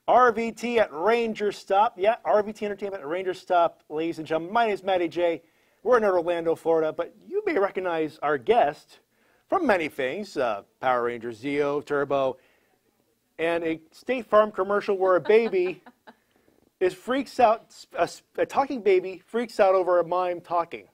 RVT at Rangerstop. Yeah, RVT Entertainment at Rangerstop, ladies and gentlemen. My name is Matty Jay. We're in Orlando, Florida, but you may recognize our guest from many things, Power Ranger Zeo, Turbo, and a State Farm commercial where a baby freaks out, a talking baby freaks out over a mime talking.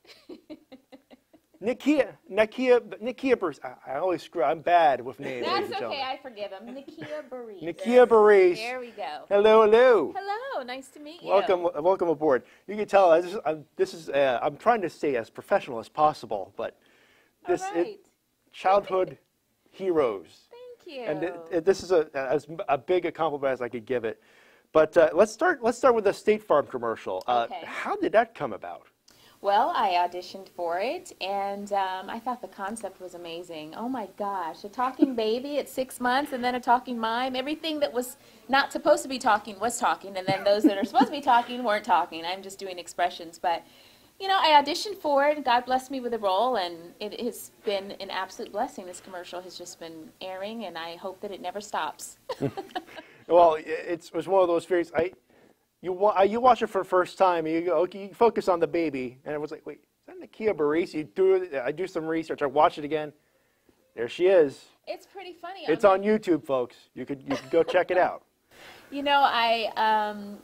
Nakia Burrise. I always screw. I'm bad with names. That's okay. I forgive him. Nakia Burrise. Nakia Burrise. There we go. Hello, hello. Hello. Nice to meet you. Welcome aboard. You can tell I'm trying to stay as professional as possible, but this is childhood heroes. Thank you. And this is as a big a compliment as I could give it. But let's start with the State Farm commercial. Okay. How did that come about? Well, I auditioned for it, and I thought the concept was amazing. Oh my gosh, a talking baby at 6 months, and then a talking mime. Everything that was not supposed to be talking was talking, and then those that are supposed to be talking weren't talking. I'm just doing expressions, but you know, I auditioned for it. God blessed me with a role, and it has been an absolute blessing. This commercial has just been airing, and I hope that it never stops. Well, it was one of those fears. You watch it for the first time, and you go, okay, you focus on the baby, and it was like, wait, is that Nakia Burrise? I do some research, I watch it again. There she is. It's pretty funny. It's on YouTube, folks. You could go check it out. You know,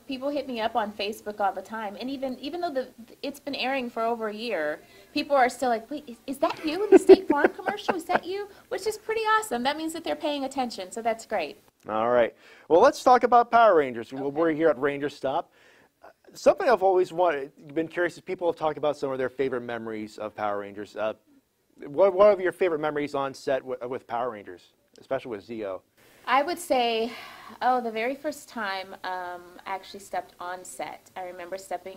people hit me up on Facebook all the time, and even though it's been airing for over a year, people are still like, wait, is that you in the State Farm commercial? Is that you? Which is pretty awesome. That means that they're paying attention, so that's great. All right. Well, let's talk about Power Rangers. Okay. We're here at Rangerstop. Something I've always been curious is people have talked about some of their favorite memories of Power Rangers. What are your favorite memories on set with Power Rangers, especially with Zeo? I would say, the very first time I actually stepped on set. I remember stepping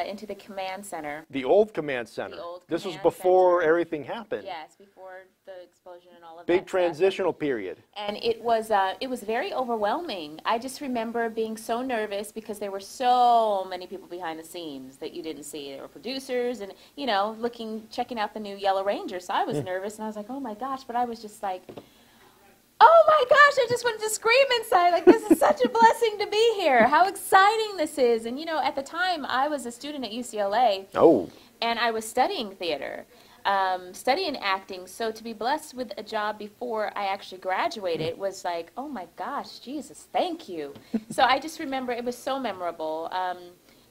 into the command center. The old command center. The old This was command before center. everything happened. Yes, before the explosion and all of that. Big transitional period. And it was very overwhelming. I just remember being so nervous because there were so many people behind the scenes that you didn't see. There were producers and, you know, checking out the new Yellow Ranger. So I was nervous and I was like, oh my gosh, but I was just like, oh my gosh, I just wanted to scream inside, like, this is such a blessing to be here. How exciting this is. And, you know, at the time, I was a student at UCLA. Oh. And I was studying theater, studying acting. So to be blessed with a job before I actually graduated was like, oh my gosh, Jesus, thank you. So I just remember it was so memorable,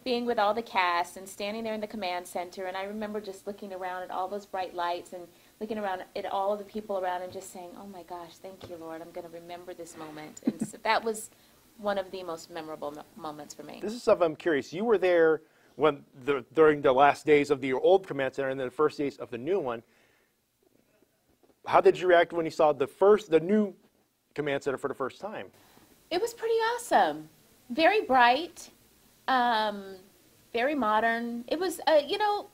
being with all the cast and standing there in the command center. And I remember just looking around at all those bright lights and looking around at all of the people around and just saying, oh my gosh, thank you, Lord, I'm going to remember this moment. And so that was one of the most memorable moments for me. This is something I'm curious. You were there during the last days of the old command center and then the first days of the new one. How did you react when you saw the new command center for the first time? It was pretty awesome. Very bright, very modern. It was, you know,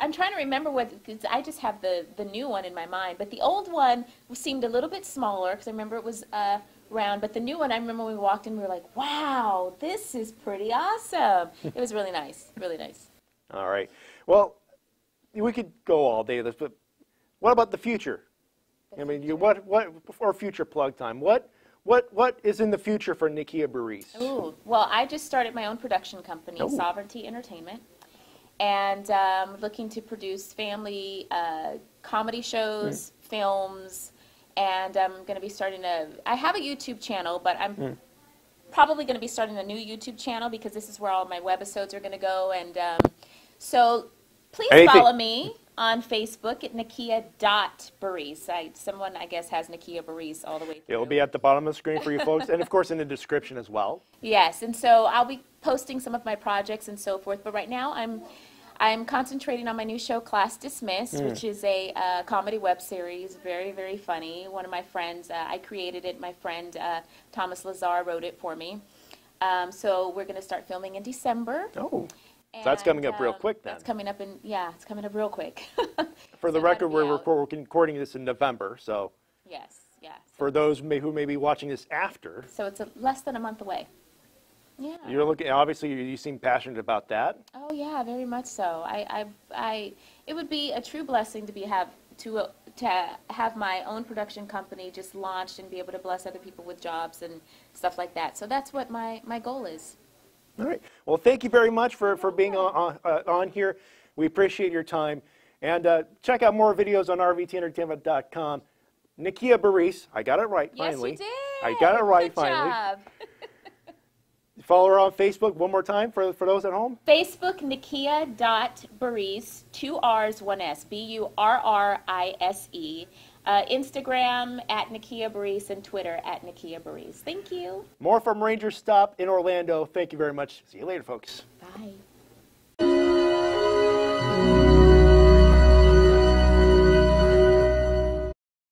I'm trying to remember because I just have the new one in my mind. But the old one seemed a little bit smaller because I remember it was round. But the new one, I remember when we walked in, we were like, wow, this is pretty awesome. It was really nice, really nice. All right. Well, we could go all day with this, but what about the future? I mean, what for future plug time? What is in the future for Nakia Burrise? Ooh, well, I just started my own production company, Sovereignty Entertainment. And looking to produce family comedy shows, films, and I'm going to be starting I have a YouTube channel, but I'm probably going to be starting a new YouTube channel because this is where all my webisodes are going to go. And so please follow me on Facebook at Nakia.Burrise. Someone, I guess, has Nakia Burrise all the way through. It'll be at the bottom of the screen for you folks, and of course in the description as well. Yes, and so I'll be posting some of my projects and so forth, but right now I'm concentrating on my new show, Class Dismissed, which is a comedy web series, very, very funny. One of my friends, I created it. My friend Thomas Lazar wrote it for me. So we're going to start filming in December. Oh, so that's coming up real quick then. That's coming up it's coming up real quick. For the record, we're recording this in November, so. Yes, yes. For those who may be watching this after. So it's less than a month away. Yeah. You're looking. Obviously, you seem passionate about that. Oh yeah, very much so. It would be a true blessing to to have my own production company just launched and be able to bless other people with jobs and stuff like that. So that's what my goal is. All right. Well, thank you very much for being on here. We appreciate your time. And check out more videos on rvtentertainment.com. Nakia Burrise, I got it right finally. Yes, you did. I got it right Good finally. job. Follow her on Facebook one more time for those at home. Facebook, Nakia.Burrise, 2 R's, 1 S, Burrise. Instagram at Nakia Burrise and Twitter at Nakia Burrise. Thank you. More from Rangerstop in Orlando. Thank you very much. See you later, folks. Bye.